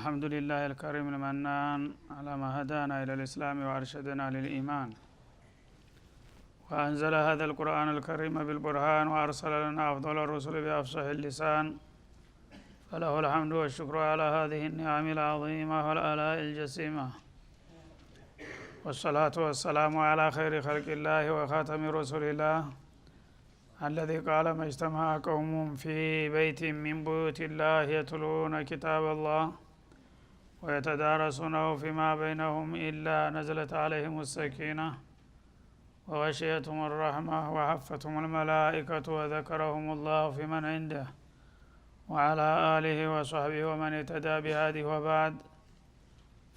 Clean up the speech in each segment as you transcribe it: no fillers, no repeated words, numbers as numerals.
الحمد لله الكريم المنان على ما هدانا إلى الإسلام وأرشدنا للإيمان وأنزل هذا القرآن الكريم بالبرهان وأرسل لنا أفضل الرسل بأفصح اللسان فله الحمد والشكر على هذه النعم العظيمة والآلاء الجسيمة والصلاة والسلام على خير خلق الله وخاتم رسول الله الذي قال ما اجتمع قوم في بيت من بيوت الله يتلون كتاب الله ويتدارسونه فيما بينهم إلا نزلت عليهم السكينة وغشيتهم الرحمة وحفتهم الملائكة وذكرهم الله في من عنده وعلى آله وصحبه ومن اهتدى بهذه وبعد.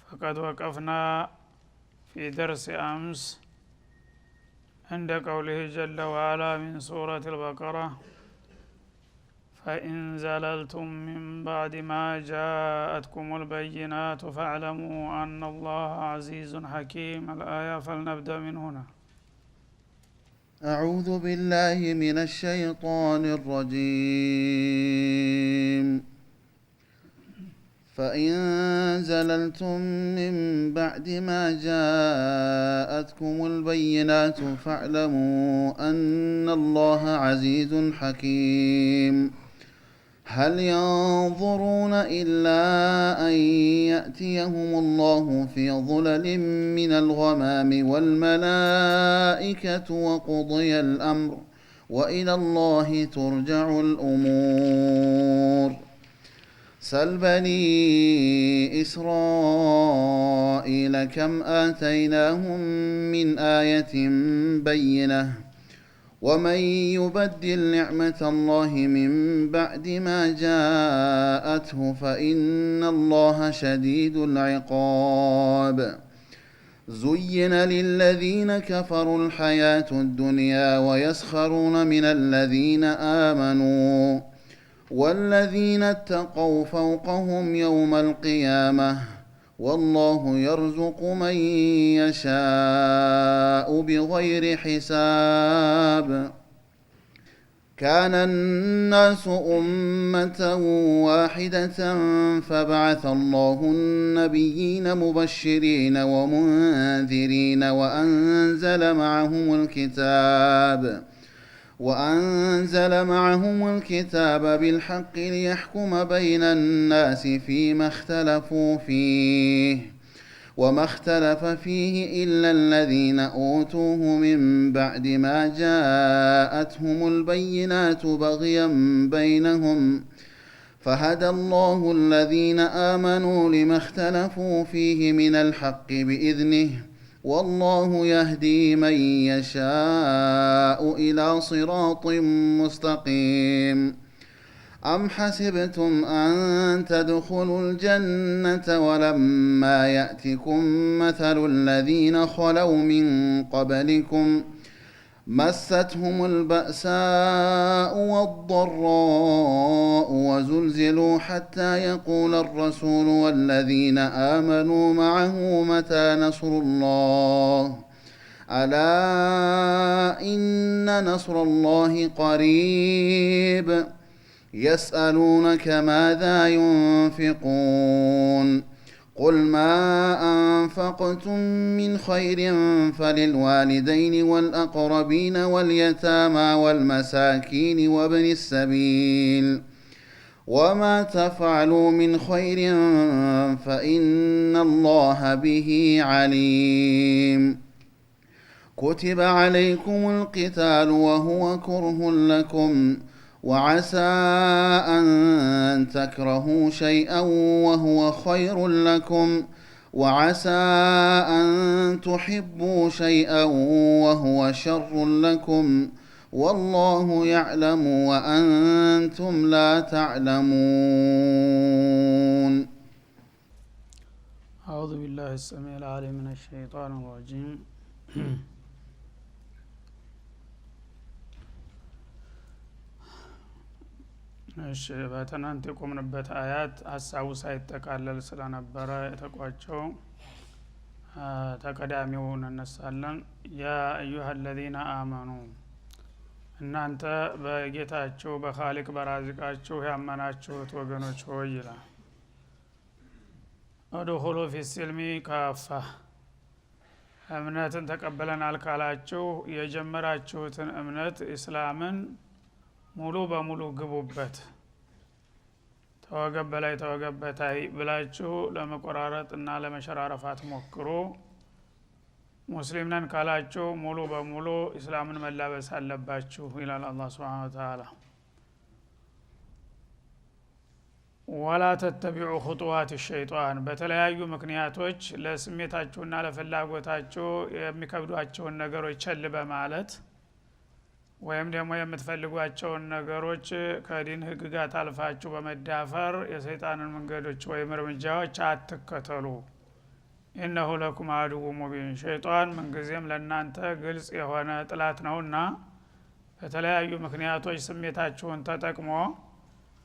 فقد وقفنا في درس أمس عند قوله جل وعلا من سورة البقرة فإن زللتم من بعد ما جاءتكم البينات فاعلموا أن الله عزيز حكيم الآية. فلنبدأ من هنا. أعوذ بالله من الشيطان الرجيم. فإن زللتم من بعد ما جاءتكم البينات فاعلموا أن الله عزيز حكيم. هل ينظرون إلا أن يأتيهم الله في ظلل من الغمام والملائكة وقضي الأمر وإلى الله ترجع الأمور. سل بني إسرائيل كم آتيناهم من آية بينة ومن يبدل نعمة الله من بعد ما جاءته فإن الله شديد العقاب. زين للذين كفروا الحياة الدنيا ويسخرون من الذين آمنوا والذين اتقوا فوقهم يوم القيامة والله يرزق من يشاء بغير حساب. كان الناس أمة واحدة فبعث الله النبيين مبشرين ومنذرين وأنزل معهم الكتاب بالحق ليحكم بين الناس فيما اختلفوا فيه وما اختلف فيه إلا الذين أوتوه من بعد ما جاءتهم البينات بغيا بينهم فهدى الله الذين آمنوا لما اختلفوا فيه من الحق بإذنه والله يهدي من يشاء إلى صراط مستقيم. أم حسبتم أن تدخلوا الجنة ولما يأتكم مثل الذين خلوا من قبلكم مستهم البأساء والضراء وزلزلوا حتى يقول الرسول والذين آمنوا معه متى نصر الله ألا إن نصر الله قريب. يسألونك ماذا ينفقون قل ما أنفقتم من خير فللوالدين والأقربين واليتامى والمساكين وابن السبيل وما تفعلوا من خير فإن الله به عليم. كتب عليكم القتال وهو كره لكم وعسى أن تكرهوا شيئا وهو خير لكم وعسى أن تحبوا شيئا وهو شر لكم والله يعلم وأنتم لا تعلمون. أعوذ بالله السميع العليم من الشيطان الرجيم. እሺ በትናንት የቆምንበት አያት ሀሳቡ ሳይጠቃለል ስለነበረ የተቋጨው ተቀዳሚውን እነሳለን። ያ አዩሃ الذين آمنوا እናንተ በጌታችሁ በኻሊቅ በራዚቃችሁ ያመናችሁት ወገኖች ሆይ ይላል። ادخሉ في السلم كافة እምነትን ተቀበለናል ካላችሁ የጀመራችሁትን እምነት እስላምን ሙሉ በሙሉ ግቡበት ተወገበላይ ብላችሁ ለመቆራረጥና ለመሸራረፋት ሞክሩ ሙስሊም ነን ካላችሁ ሙሉ በሙሉ እስላምን መላበስ አለባችሁ ይላል አላህ Subhanahu Wa Ta'ala ولا تتبعوا خطوات الشيطان በተለያዩ ምክንያቶች ለስሜታችሁና ለፍላጎታችሁ የሚከብዷቸውን ነገሮች ቸል በማለት ወይም ደግሞ የምትፈልጓቸውን ነገሮች ከዲን ህግጋት አልፋችሁ በመዳፈር የሰይጣንን መንገዶች ወይም እርምጃዎች አትከተሉ إنه لكم عدو مبين ሸይጣን ምንጊዜም ለናንተ ግልጽ የሆነ ጥላት ነውና በተለያዩ ምክንያቶች ስሜታችሁን ተጠቅሞ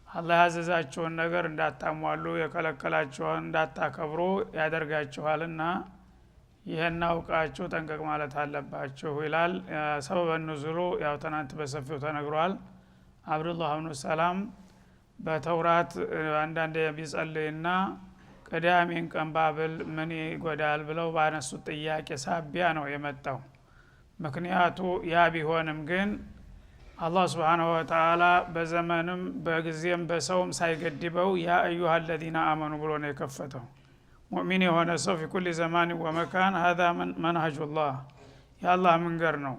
አላህ ያዘዛችሁን ነገር እንዳታሟሉ የከለከላችሁን እንዳታከብሩ ያደርጋችኋልና ይሄን አውቃችሁ ጠንቀቅ ማለት አለባችሁ ይላል ሰበበ ኑዙሉ ያው ተናንት በሰፊው ተነግሯል አብዱላህ ኢብኑ ሰላም በተውራት አንዳንድ ቢጸልይና ቀዳሚን ቀንባብል ምን ይጎዳል ብለው ባነሱት ጥያቄ ሳቢያ ነው የመጣው ምክንያቱ ያ ቢሆንም ግን አላህ Subhanahu Wa Ta'ala በዘመንም በጊዜም በሰውም ሳይገድበው ያ አዩሃ الذين آمنوا ብሎ ነው የከፈተው ሙእሚን የሆነ ሰው في كل زمان ومكان هذا منهج الله ያ አላህ መንገር ነው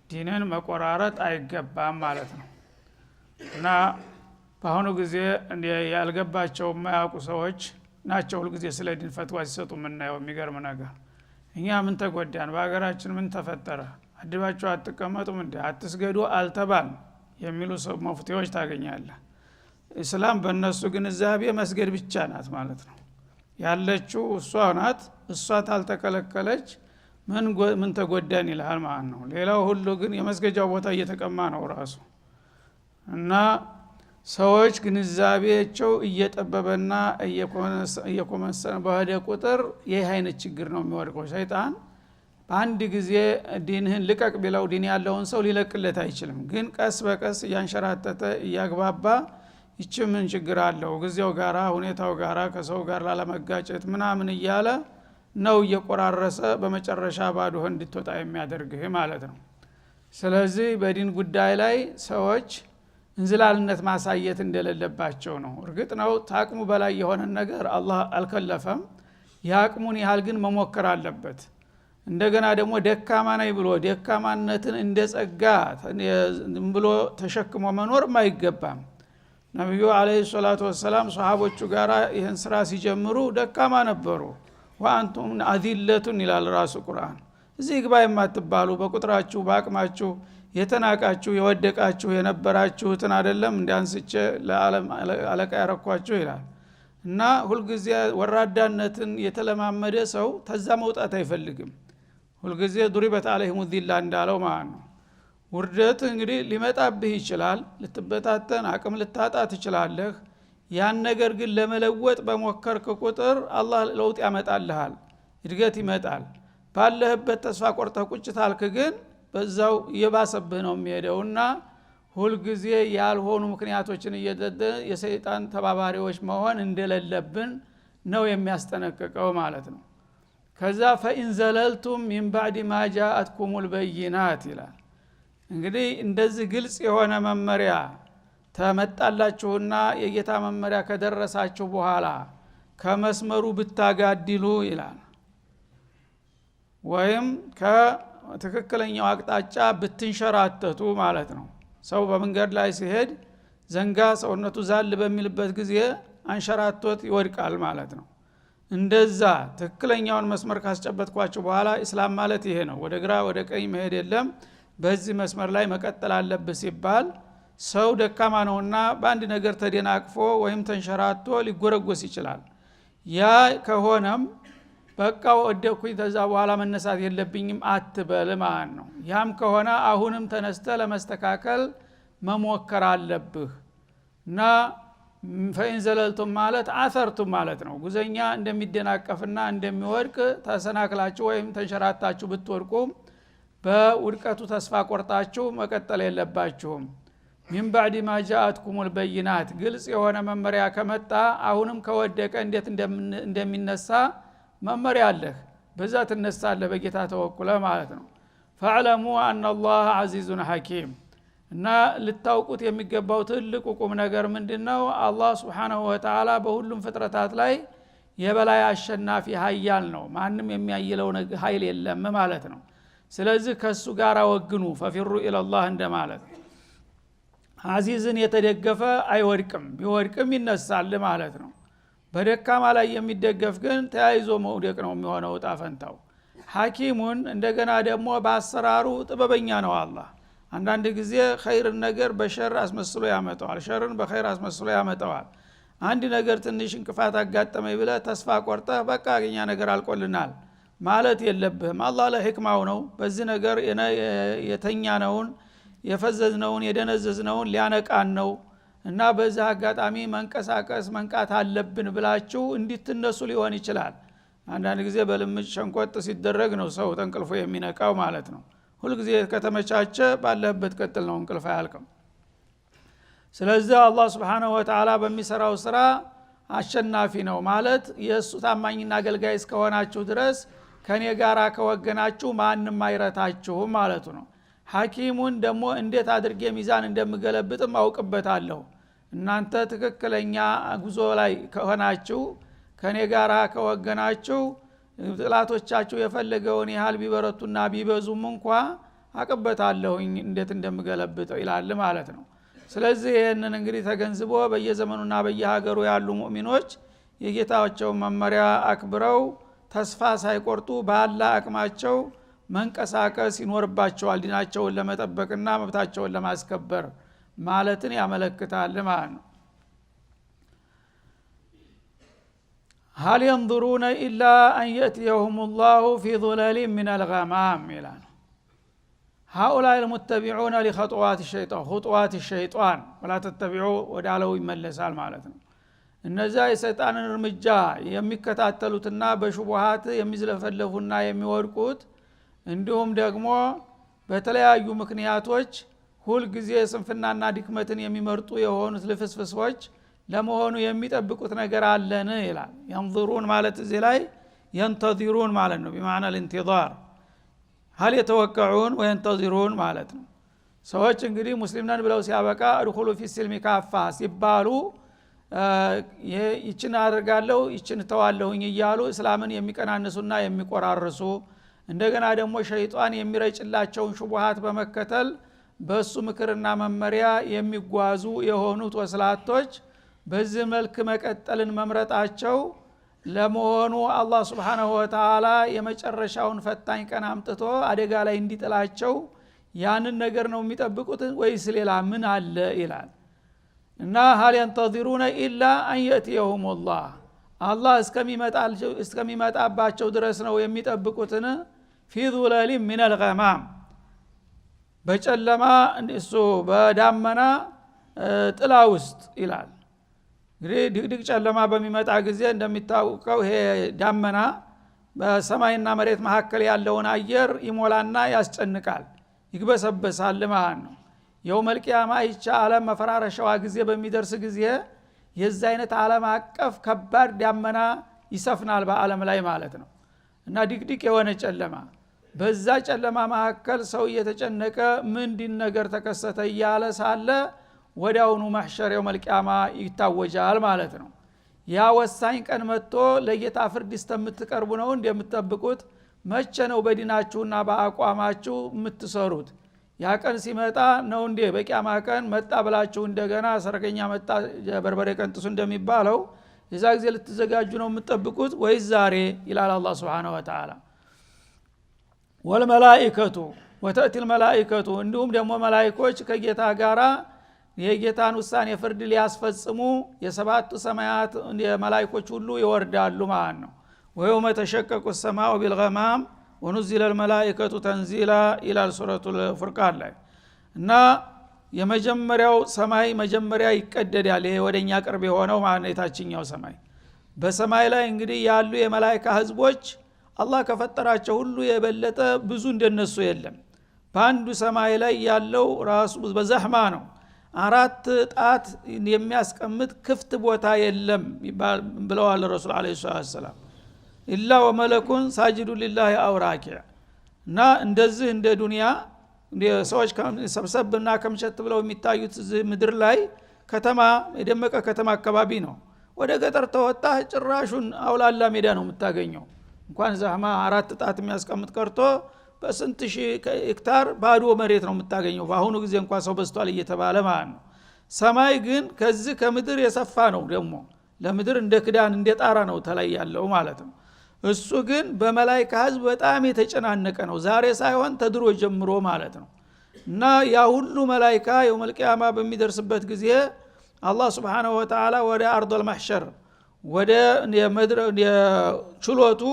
ዲንን መቆራረጥ አይገባም ማለት ነው እና በአሁኑ ጊዜ ያልገባቸው የማያውቁ ሰዎች ናቸው ሁሉ ጊዜ ስለ ዲን ፈትዋ ሲሰጡ ምናየው የሚገርም ነገር እኛ ምን ተጎዳን በአገራችን ምን ተፈጠረ አድባቸው አትቀመጡም እንዴ አትስገዱ አልተባል የሚሉ ሰው መፍትሄዎች ታገኛለህ እስላም በእነሱ ግንዛቤ መስገድ ብቻ ናት ማለት ነው ያለችው እሷ ናት እሷ ታልተከለከለች ምን ተጎዳን ይላል ማለት ነው ሌላው ሁሉ ግን የመስገጃው ቦታ እየተቀማ ነው ራሱ እና ሰዎች ግንዛቤያቸው እየጠበበና እየኮመሰነ በኋላ ቁጥር ይሄ አይነት ችግር ነው የሚወድቀው ሰይጣን በአንድ ጊዜ ዲንህን ልቀቅ ቢለው ዲን ያለውን ሰው ሊለቅለት አይችልም ግን ቀስ በቀስ ያንሸራተተ ያግባባ ይች ምን ችግር አለው ግዚያው ጋራ ሁኔታው ጋራ ከሰው ጋር ላለመጋጨት ምናምን እያለ ነው እየቆራረሰ በመጨረሻ ባዶ እንድትወጣ የሚያደርግህ ማለት ነው ስለዚህ በዲን ጉዳይ ላይ ሰዎች እንዝላልነት ማሳየት እንደሌለባቸው ነው እርግጥ ነው ታቅሙ በላይ የሆነ ነገር አላህ አልከለፈም ያቅሙን ያህል ግን መሞከር አለበት እንደገና ደግሞ ደካማ ነኝ ብሎ ደካማነትን እንደጸጋ ብሎ ተሸክሞ መኖር ማይገባም ነብዩ አለይሂ ሰላቱ ወሰለም ሱሐቦቹ ጋራ ይሄን ስራ ሲጀምሩ ደካማ ነበሩ ወአንቱም አዚለቱን ይላል ራሱ ቁርአን እዚህ ግባ የማትባሉ በቁጥራችሁ በአቅማችሁ የተናቃችሁ የወደቃችሁ የነበራችሁትን አይደለም እንዲያንስቼ ለዓለም አለቃ ያረኳችሁ ይላል እና ሁሉ ጊዜ ወራዳነትን የተለማመደ ሰው ተዛ መውጣት አይፈልግም ሁሉ ጊዜ ዱሪበት አለይሂም ዚላ እንዳለው ማለት ነው ውርደት እንግዲህ ሊመጣብህ ይችላል ልትበታተን አቅም ልታጣ ትችላለህ ያን ነገር ግን ለመለወጥ በመከርክ ቁጥር አላህ ለውጥ ያመጣልሃል እድገት ይመጣል ባለህበት ተስፋ ቆርጠህ ቁጭ ታልክ ግን በዛው የባሰብህ ነው የሚሄደውና ሁሉ ጊዜ ያልሆኑ ምክንያቶችን እየደደ የሰይጣን ተባባሪዎች መሆን እንደሌለብን ነው የሚያስጠነቅቀው ማለት ነው ከዛ فإن زللتم من بعد ما جاءتكم البينات ይላል እንግዲህ እንደዚህ ግልጽ የሆነ መመሪያ ተመጣላችሁና የጌታ መመሪያ ከደረሳችሁ በኋላ ከመስመሩ ብታጋድሉ ይላል ወይም ከትክክለኛው አቅጣጫ ብትንሸራተቱ ማለት ነው ሰው በመንገድ ላይ ሲሄድ ዘንጋ ሰውነቱ ዛል በሚልበት ጊዜ አንሸራቶት ይወድቃል ማለት ነው እንደዛ ትክክለኛውን መስመር ካስጨበጥኳችሁ በኋላ እስላም ማለት ይሄ ነው ወደ ግራ ወደ ቀኝ መሄድ የለም በዚህ መስመር ላይ መቀጠል አለበት ሲባል ሰው ደካማ ነውና በአንድ ነገር ተደናቅፎ ወይም ተንሸራቶ ሊጎረጎስ ይችላል ያ ከሆነም በቃ ወደኩኝ ተዛ በኋላ መነሳት የለብኝም አትበል ማለት ነው ያም ከሆነ አሁንም ተነስተ ለማስተካከል መሞከር አለብህ እና ፈኢን ዘለልቱም ማለት አሰርቱም ማለት ነው ጉዘኛ እንደሚደናቀፍና እንደሚወድቅ ተሰናክላችሁ ወይም ተንሸራታችሁ ብትወድቁ በውድቀቱ ተስፋ ቆርጣችሁ መቀጠል የለባችሁም ሚን ባዕድ ማ ጃአትኩሙል በይናት ግልጽ የሆነ መመሪያ ከመጣ አሁንም ከወደቀ እንዴት እንደሚነሳ መመሪያ አለህ በዛ ትነሳለህ በጌታ ተወኩለ ማለት ነው። ፈዕለሙ አነላህ ዐዚዙን ሐኪም እና ልታውቁት የሚገባው ትልቁ ቁም ነገር ምንድነው? አላህ Subhanahu Wa Ta'ala በሁሉም ፍጥረታት ላይ የበላይ አሸናፊ ኃያል ነው። ማንም የሚያይለው ኃይል የለም ማለት ነው። ስለዚህ ከሱ ጋር ወግኑ ፈፊሩ ኢለላህ እንደማለት አዚዝን የተደገፈ አይወድቅም ቢወድቅም ይነሳል ማለት ነው። በደካማ ላይ የሚደገፍ ግን ተያይዞ መውደቅ ነው የሚሆነው ዕጣ ፈንታው። ሐኪሙን እንደገና ደግሞ በአሰራሩ ጥበበኛ ነው አላህ። አንዳንድ ጊዜ ኸይርን ነገር በሸር አስመስሎ ያመጣዋል፣ ሸርን በኸይር አስመስሎ ያመጣዋል። አንድ ነገር ትንሽ እንቅፋት አጋጠመኝ ብለህ ተስፋ ቆርጠህ በቃ አገኛ ነገር አልቆልናል ማለት የለብህም። አላህ ለህክማው ነው በዚህ ነገር የተኛነውን የፈዘዝነውን የደነዘዝነውን ሊያነቃን ነው እና በዛ አጋጣሚ መንቀሳቀስ መንቃት አለብን ብላችሁ እንድትነሱ ሊሆን ይችላል። አንዳንድ ጊዜ በልምጭ ሸንቆጥ ሲደረግ ነው ሰው ተንቅልፎ የሚነቃው ማለት ነው። ሁሉ ጊዜ ከተመቻቸ ባለበት ቀጥል ነው እንቅልፍ አያልቅም። ስለዚህ አላህ Subhanahu Wa Ta'ala በሚሰራው ስራ አሸናፊ ነው ማለት የሱ ታማኝና አገልጋይ እስከሆናችሁ ድረስ ከኔ ጋራ ከወገናችሁ ማንንም አይረታችሁም ማለቱ ነው። ሐኪሙን ደግሞ እንዴት አድርጌ ሚዛን እንደምገለብጥም አውቅበታለሁ። እናንተ ትክክለኛ ጉዞ ላይ ከሆናችሁ ከኔ ጋራ ከወገናችሁ ጥላቶቻችሁ የፈለገውን ያህል ቢበረቱና ቢበዙም እንኳን አቅበታለሁኝ እንዴት እንደምገለብጠው ይላል ማለት ነው። ስለዚህ ይሄንን እንግዲህ ተገንዝቦ በየዘመኑና በየሀገሩ ያሉ ሙእሚኖች የጌታቸው መመሪያ አክብረው ተስፋ ሳይቆርጡ ባላ አቅማቸው መንቀሳቀስ ይኖርባቸዋል ዲናቸውን ለመጠበቅና መብታቸውን ለማስከበር ማለትን ያመለክታል ማለት ነው። هل ينظرون إلا أن يأتيهم الله في ظلال من الغمام ይላል። هؤلاء المتبعون لخطوات الشيطان خطوات الشيطان ولا تتبعوا ወዳለው ይመለሳል ማለት ነው። እነዛ የሰይጣንን እርምጃ የሚከታተሉትና በሹብሃት የሚዝለፈለፉና የሚወድቁት እንዲሁም ደግሞ በተለያዩ ምክንያቶች ሁሉ ጊዜ ስንፍናና ድክመትን የሚመርጡ የሆኑት ልፍስፍሶች ለመሆኑ የሚጠብቁት ነገር አለን ይላል። ينظرون ማለት እዚህ ላይ ينتظرون ማለት ነው بمعنى الانتظار هل يتوقعون وينتظرون ማለት ነው። ሰዎች እንግዲህ ሙስሊም ነን ብለው ሲያበቃ ادخሉ في السلم كافة ሲባሉ ይችን አደርጋለሁ ይችን ተዋለሁኝ እያሉ እስላምን የሚቀናንሱና የሚቆራርሱ እንደገና ደግሞ ሸይጣን የሚረጭላቸውን ሹብሃት በመከተል በሱ ምክርና መመሪያ የሚጓዙ የሆኑት ወስላቶች በዚህ መልክ መቀጠልን መምረጣቸው ለመሆኑ አላህ Subhanahu Wa Ta'ala የመጨረሻውን ፈታኝ ቀን አምጥቶ አደጋ ላይ እንዲጥላቸው ያንን ነገር ነው የሚጠብቁት ወይስ ሌላ ምን አለ ይላል። እና هل ينتظرون إلا أن يأتيهم الله አላህ እስከሚመጣባቸው ድረስ ነው የሚጠብቁትን في ظلال من الغمام በጨለማ እሱ በዳመና ጥላ ውስጥ ይላል። እንግዲህ ድቅድቅ ጨለማ በሚመጣ ጊዜ እንደሚታወቀው ይሄ ዳመና በሰማይና መሬት መካከል ያለውን አየር ይሞላና ያስጨንቃል ይግበሰበሳል ማለት ነው። የውመል ቂያማ ይቻ ዓለም መፈራረሻዋ ጊዜ በሚደርስ ጊዜ የዛ አይነት ዓለም አቀፍ ከባድ ዳመና ይሰፍናል በአለም ላይ ማለት ነው። እና ድቅድቅ የሆነ ጨለማ በዛ ጨለማ መካከል ሰው እየተጨነቀ ምንድን ነገር ተከሰተ እያለ ሳለ ወዲያውኑ ማህሸር የውመል ቂያማ ይታወጃል ማለት ነው። ያ ወሳኝ ቀን መጥቶ ለጌታ ፍርድ እስከምትቀርቡ ነው እንደምትጠብቁት መቼ ነው በዲናችሁና በአቋማችሁ የምትሰሩት? ያ ቀን ሲመጣ ነው እንዴ በቂያማ ቀን መጣ ብላችሁ እንደገና ሰረገኛ መጣ በርበሬ ቀንጥሱ እንደሚባለው የዛ ጊዜ ልትዘጋጁ ነው የምትጠብቁት ወይስ ዛሬ ይላል አላህ Subhanahu Wa Ta'ala። ወልመላኢከቱ ወተእቲል መላኢከቱ እንዲሁም ደግሞ መላእክቶች ከጌታ ጋራ የጌታን ውሳኔ ፍርድ ሊያስፈጽሙ የሰባቱ ሰማያት የመላእክቶች ሁሉ ይወርዳሉ ማለት ነው። ወየውመ ተሸቀቁ السماء بالغمام ونزل الملائكة تنزيلا إلى سورة الفرقان ላይ እና የመጀመሪያው ሰማይ መጀመሪያ ይቀደዳል። ይሄ ወደኛ ቅርብ የሆነው ማለት ነው የታችኛው ሰማይ። በሰማይ ላይ እንግዲህ ያሉ የመላእክት ህዝቦች አላህ ከፈጠራቸው ሁሉ የበለጠ ብዙ እንደነሱ የለም። በአንዱ ሰማይ ላይ ያለው ራሱ በዘህማ ነው። 4 ጣት የሚያስቀምጥ ክፍት ቦታ የለም ብለዋል ረሱል አለይሂ ሰላም ኢላ ወመለኩን ሳጅዱ ሊላሂ አውራኪ እና እንደዚህ እንደ ዱንያ ሰዎች ሰብሰብና ከምሸት ብለው የሚታዩት ምድር ላይ ከተማ የደመቀ ከተማ አካባቢ ነው ወደ ገጠር ተወጣ ጭራሹን አውላላ ሜዳ ነው የምታገኘው እንኳን ዛህማ 4 ጣት የሚያስቀምጥ ቀርቶ በስንት ሺህ ሄክታር ባዶ መሬት ነው የምታገኘው በአሁኑ ጊዜ እንኳን ሰው በዝቷል እየተባለ ማለት ነው ሰማይ ግን ከዚህ ከምድር የሰፋ ነው ደግሞ ለምድር እንደ ክዳን እንደ ጣራ ነው ተላይ ያለው ማለት ነው እሱ ግን በመላእክት ህዝብ በጣም የተጨናነቀ ነው ዛሬ ሳይሆን ተድሮ ጀምሮ ማለት ነው እና ያ ሁሉ መላእክት የውመል ቂያማ በሚደርስበት ጊዜ አላህ Subhanahu Wa Ta'ala ወደ አርዱል ማህሸር ወደ የመድረ የችሎቱ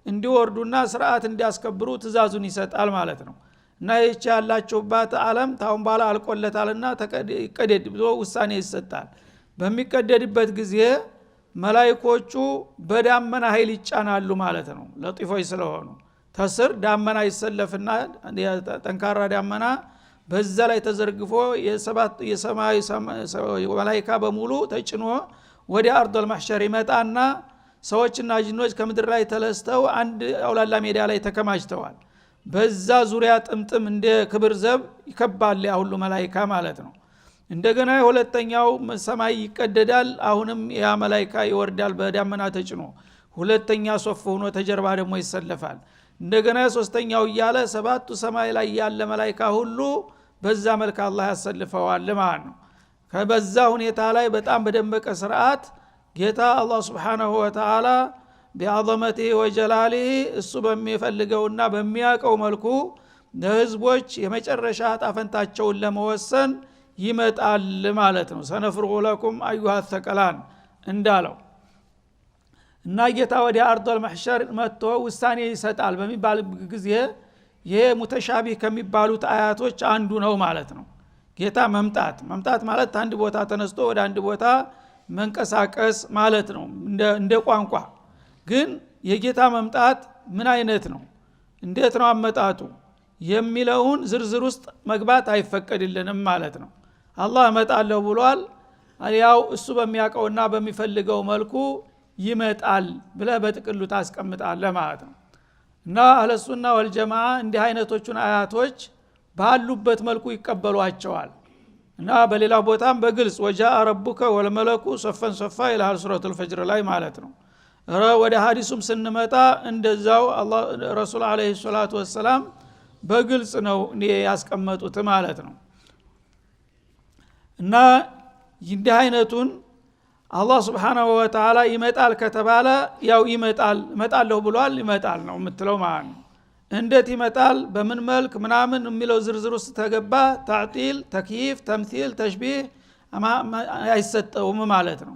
እንዲወርዱና ስርዓት እንዲያስከብሩ ትእዛዙን ይሰጣል ማለት ነው እና ይህች ያላችሁባት ዓለም ታውን ባላ አልቆለታልና ተቀደድ ብሎ ውሳኔ ይሰጣል በሚቀደድበት ጊዜ መላእክቶቹ በዳመና ኃይል ይጫናሉ ማለት ነው ለጢፎች ስለሆኑ ተስር ዳመና ይሰለፍና ጠንካራ ዳመና በዛ ላይ ተዘርግፎ የሰማይ መላእክት በሙሉ ተጭኖ ወደ አርዱል ማህሸር ይመጣና ሰዎችና ጅኖች ከምድር ላይ ተለስተው አንድ አውላላ ሜዳ ላይ ተከማችተዋል በዛ ዙሪያ ጥምጥም እንደ ክብር ዘብ ይከባል ያ ሁሉ መላእክት ማለት ነው እንደገና ሁለተኛው ሰማይ ይቀደዳል አሁንም ያ መላእክት ይወርዳል በዳመና ተጭኖ ሁለተኛ ሶፍ ሆኖ ተጀርባ ደግሞ ይሰለፋል እንደገና ሶስተኛው ይያለ 7ቱ ሰማይ ላይ ያለ መላእክት ሁሉ በዛ መልኩ አላህ ያሰልፈዋል ማለት ነው ከበዛ ሁኔታ ላይ በጣም በደመቀ ስርዓት ጌታ አላህ Subhanahu Wa Ta'ala በአዘመቴ ወጀላሊ እሱ በሚፈልገውና በሚያቀው መልኩ ለህዝቦች የመጨረሻ ጣፈንታቸውን ለመወሰን ይመጣል ማለት ነው ሰነፍርጉ ለኩም አዩሃ ተቀላን እንዳለው እና ጌታ ወደ አርዱል ማህሸር መጥቶ ውሳኔ ይሰጣል በሚባል ጊዜ ይሄ ሙተሻቢህ ከሚባሉት አያቶች አንዱ ነው ማለት ነው ጌታ መምጣት ማለት አንድ ቦታ ተነስቶ ወደ አንድ ቦታ መንቀሳቀስ ማለት ነው እንደ ቋንቋ ግን የጌታ መምጣት ምን አይነት ነው እንዴት ነው አመጣጡ የሚለውን ዝርዝር ውስጥ መግባት አይፈቀድልንም ማለት ነው አላህ መጣለው ብሏል ያው እሱ በሚያቀውና በሚፈልገው መልኩ ይመጣል ብለ በጥቅሉ ታስቀምጣለህ ማለት ነው እና አህለ ሱና ወል ጀማዓ እንዲህ አይነቶቹን አያቶች ባሉበት መልኩ ይቀበሏቸዋል እና በሌላ ቦታም በግልጽ ወጃአ ረቡከ ወልመለኩ ሶፈን ሶፋ ኢላል ሱረቱል ፈጅር ላይ ማለት ነው ወደ ሐዲሱም ስንመጣ እንደዛው አላህ ረሱል አለይሂ ሰላቱ ወሰለም በግልጽ ነው ያስቀመጡት ማለት ነው እና እንዲህ አይነቱን አላህ Subhanahu Wa Ta'ala ይመጣል ከተባለ ያው ይመጣለሁ ብሏል ይመጣል ነው የምትለው ማለት ነው እንዴት ይመጣል በምን መልክ ምናምን የሚለው ዝርዝር ውስጥ ተገባ ታዕጢል ተክይፍ ተምሲል ተሽቢህ አይሰጠውም ማለት ነው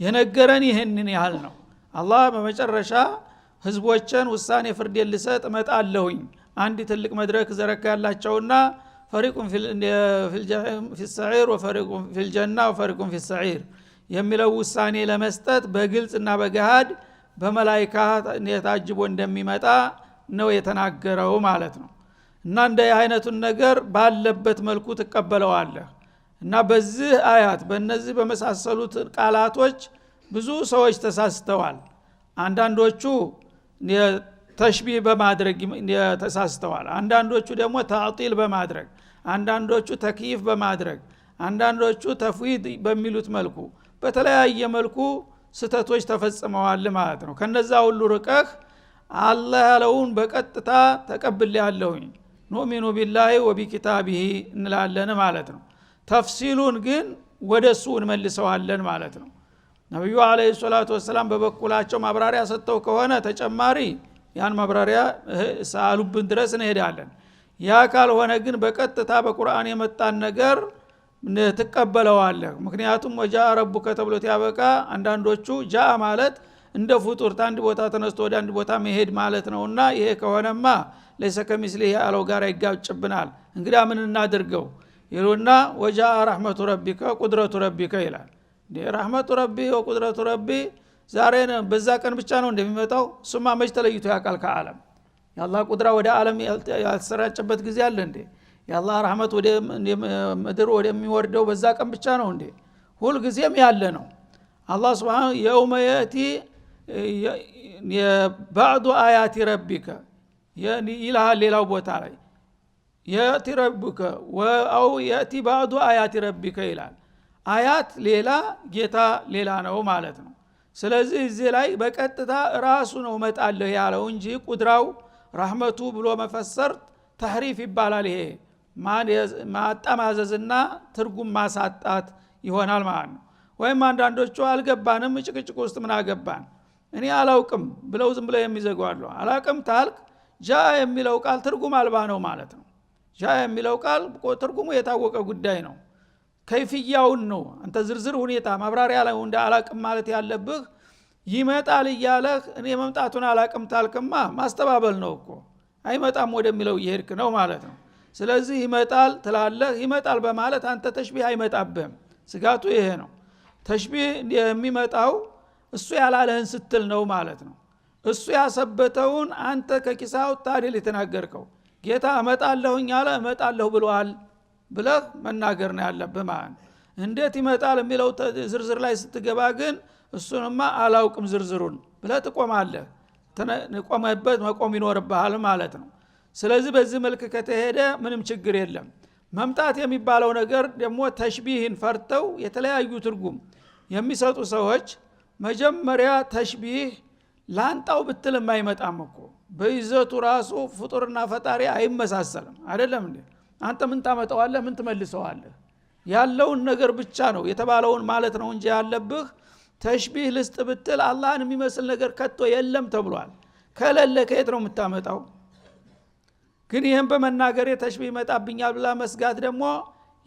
የነገረን ይሄንን ያህል ነው አላህ በመጨረሻ ህዝቦችን ውሳኔ ፍርድ ሊሰጥ መጣለሁኝ አንድ ትልቅ መድረክ ዘረጋላቸውና ፈሪቁን ፊል ሰዒር ወፈሪቁን ፊል ጀና ወፈሪቁን ፊል ሰዒር የሚለው ውሳኔ ለመስጠት በግልጽና በገሃድ በመላእክት የታጅቦ እንደሚመጣ ነው የተናገረው ማለት ነው እና እንደ አይነቱን ነገር ባለበት መልኩ ተቀበለዋለህ እና በዚህ አያት በእነዚህ በመሳሰሉት ቃላቶች ብዙ ሰዎች ተሳስተዋል አንዳንዶቹ ተሽቢህ በማድረግ ተሳስተዋል አንዳንዶቹ ደግሞ ታዕጢል በማድረግ አንዳንዶቹ ተክይፍ በማድረግ አንዳንዶቹ ተፍዊድ በሚሉት መልኩ በተለያየ መልኩ ስተቶች ተፈጽመዋል ማለት ነው ከነዛ ሁሉ ርቀህ አላህ ያለውን በቀጥታ ተቀብለያለሁኝ ኑሚኑ ቢላሂ ወቢኪታቢሂ እንላለን ማለት ነው ተፍሲሉን ግን ወደሱ እንመልሰዋለን ማለት ነው ነብዩ አለይሂ ሰላቱ ወሰለም በበኩላቸው ማብራሪያ ሰጥተው ከሆነ ተጨማሪ ያን ማብራሪያ ሳሉብን ድረስ እንሄዳለን ያ ካልሆነ ግን በቀጥታ በቁርአን የመጣን ነገር ተቀበለዋለህ ምክንያቱም ወጃአ ረቡከ ተብሎት ያበቃ አንዳንዶቹ ጃአ ማለት እንደ ፍጡር አንድ ቦታ ተነስቶ ወደ አንድ ቦታ መሄድ ማለት ነውና ይሄ ከሆነማ ለይሰ ከሚስሊሂ ያለው ጋር ይጋጭብናል እንግዲያ ምን እናድርገው ይሉና ወጃአ ረህመቱ ረቢከ ቁድረቱ ረቢከ ይላል ረህመቱ ረቢ ወቁድረቱ ረቢ ዛሬ በዛ ቀን ብቻ ነው እንደሚመጣው ሱማ መች ተለይቶ ያቃል ከዓለም ያላህ ቁድራ ወደ ዓለም ያልተሰራጨበት ጊዜ አለ እንዴ የአላህ ረህመት ወደ ምድር ወደሚወርደው በዛ ቀን ብቻ ነው እንዴ? ሁል ጊዜም ያለ ነው። አላህ Subhanahu የውመ የእቲ የባዕዱ አያቲ ረቢከ ይልሃል ሌላው ቦታ ላይ የእቲ ረቢከ ወአው የእቲ ባዕዱ አያቲ ረቢከ ይላል። አያት ሌላ ጌታ ሌላ ነው ማለት ነው። ስለዚህ እዚህ ላይ በቀጥታ ራሱ ነው መጣለህ ያለው እንጂ ቁድራው ረህመቱ ብሎ መፈሰር ተህሪፍ ይባላል። ይሄ ማጣማዘዝና ትርጉም ማሳጣት ይሆናል ማለት ነው። ወይም አንዳንዶቹ አልገባንም ጭቅጭቅ ውስጥ ምን አገባን እኔ አላውቅም ብለው ዝም ብለው የሚዘጓሉ። አላውቅም ታልክ ጃ የሚለው ቃል ትርጉም አልባ ነው ማለት ነው። ጃ የሚለው ቃል ትርጉሙ የታወቀ ጉዳይ ነው። ከይፍያውን ነው አንተ ዝርዝር ሁኔታ ማብራሪያ ላይ እንደ አላውቅም ማለት ያለብህ። ይመጣል እያለህ እኔ መምጣቱን አላውቅም ታልክማ ማስተባበል ነው እኮ አይመጣም ወደሚለው ይሄድክ ነው ማለት ነው። ስለዚህ ይመጣል ትላለህ። ይመጣል በማለት አንተ ተሽቢህ አይመጣብህም። ስጋቱ ይሄ ነው። ተሽቢህ የሚመጣው እሱ ያላለህን ስትል ነው ማለት ነው። እሱ ያሰበተውን አንተ ከኪሳው ታዲል የተናገርከው ጌታ እመጣለሁኝ አለ እመጣለሁ ብሏል ብለህ መናገር ነው ያለብህ ማለት ነው። እንዴት ይመጣል የሚለው ዝርዝር ላይ ስትገባ ግን እሱንማ አላውቅም ዝርዝሩን ብለህ ትቆማለህ። ቆመህበት መቆም ይኖርብሃል ማለት ነው። ስለዚህ በዚህ መልክ ከተሄደ ምንም ችግር የለም። መምጣት የሚባለው ነገር ደግሞ ተሽቢህን ፈርተው የተለያዩ ትርጉም የሚሰጡ ሰዎች መጀመሪያ ተሽቢህ ላንጣው ብትል የማይመጣም እኮ በይዘቱ ራሱ ፍጡርና ፈጣሪ አይመሳሰልም አይደለም እንዴ? አንተ ምን ታመጣዋለህ ምን ትመልሰዋለህ? ያለውን ነገር ብቻ ነው የተባለውን ማለት ነው እንጂ ያለብህ ተሽቢህ ልስጥ ብትል አላህን የሚመስል ነገር ከቶ የለም ተብሏል። ከሌለ ከየት ነው የምታመጣው? ግን ይሄን በመናገር ተሽቢህ ይመጣብኛል ብላ መስጋት ደግሞ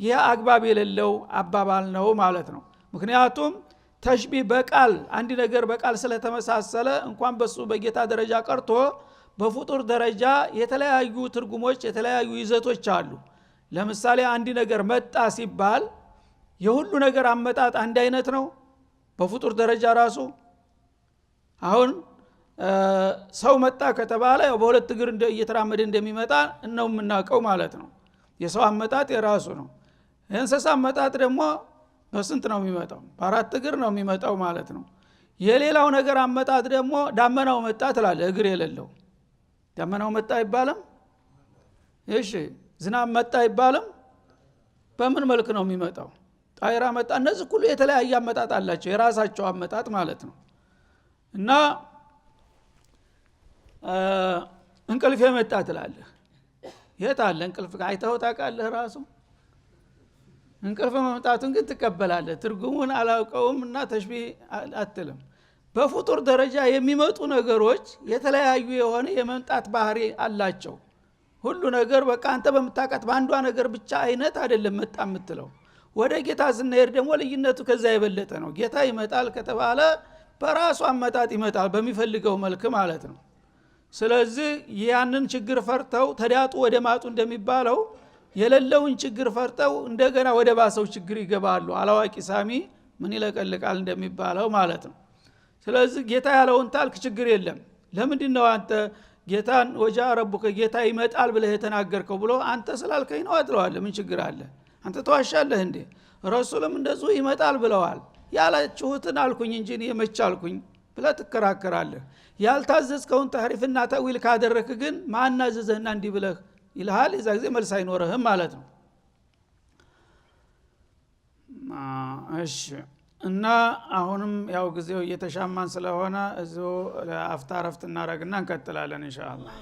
ይሄ አግባብ የሌለው አባባል ነው ማለት ነው። ምክንያቱም ተሽቢህ በቃል አንድ ነገር በቃል ስለተመሳሰለ እንኳን በሱ በጌታ ደረጃ ቀርቶ በፍጡር ደረጃ የተለያዩ ትርጉሞች የተለያዩ ይዘቶች አሉ። ለምሳሌ አንድ ነገር መጣ ሲባል የሁሉ ነገር አመጣጥ አንድ አይነት ነው በፍጡር ደረጃ ራሱ። አሁን ሰው መጣ ከተባለ በሁለት እግር እየተራመደ እንደሚመጣ ነው የምናውቀው ማለት ነው። የሰው አመጣጥ የራሱ ነው። የእንስሳ አመጣጥ ደግሞ በስንት ነው የሚመጣው? በአራት እግር ነው የሚመጣው ማለት ነው። የሌላው ነገር አመጣጥ ደግሞ ዳመናው መጣ ትላለህ እግር የሌለው ዳመናው መጣ አይባልም። እሺ ዝናብ መጣ አይባልም። በምን መልክ ነው የሚመጣው? ጣይራ መጣ። እነዚህ ሁሉ የተለያየ አመጣጥ አላቸው የራሳቸው አመጣጥ ማለት ነው። እና እንቅልፍ መጣ ትላለህ። የት አለ እንቅልፍ? አይተኸው ታውቃለህ? ራሱ እንቅልፍ መምጣቱን ግን ትቀበላለህ። ትርጉሙን አላውቀውም እና ተሽቢህ አትልም። በፍጡር ደረጃ የሚመጡ ነገሮች የተለያዩ የሆነ የመምጣት ባህሪ አላቸው። ሁሉ ነገር በቃ አንተ በመታቀት በአንዷ ነገር ብቻ አይነት አይደለም መጣ የምትለው። ወደ ጌታ ስንሄድ ደግሞ ልዩነቱ ከዛ የበለጠ ነው። ጌታ ይመጣል ከተባለ በራሱ አመጣጥ ይመጣል በሚፈልገው መልክ ማለት ነው። ስለዚህ ያንን ችግር ፈርተው ተዳጡ ወደ ማጡ እንደሚባለው የሌለውን ችግር ፈርተው እንደገና ወደ ባሰው ችግር ይገባሉ። አላዋቂ ሳሚ ምን ይለቀልቃል እንደሚባለው ማለት ነው። ስለዚህ ጌታ ያለውን ታልክ ችግር የለም። ለምንድነው አንተ ጌታን ወጃ ረቡከ ጌታ ይመጣል ብለህ የተናገርከው ብሎ አንተ ስላልከኝ ነው አጥለዋለህ። ምን ችግር አለ? አንተ ተዋሻለህ እንዴ? ረሱልም እንደዚሁ ይመጣል ብለዋል። ያላችሁትን አልኩኝ እንጂ እኔ መቻልኩኝ ብለህ ትከራከራለህ። ያልታዘዝከውን ተህሪፍና ተዊል ካደረክ ግን ማናዘዘህና እንዲህ ብለህ ይልሃል። የዛ ጊዜ መልስ አይኖርህም ማለት ነው። እሺ እና አሁንም ያው ጊዜው እየተሻማን ስለሆነ እዚሁ ለአፍታ ረፍት እናረግና እንቀጥላለን ኢንሻአላህ።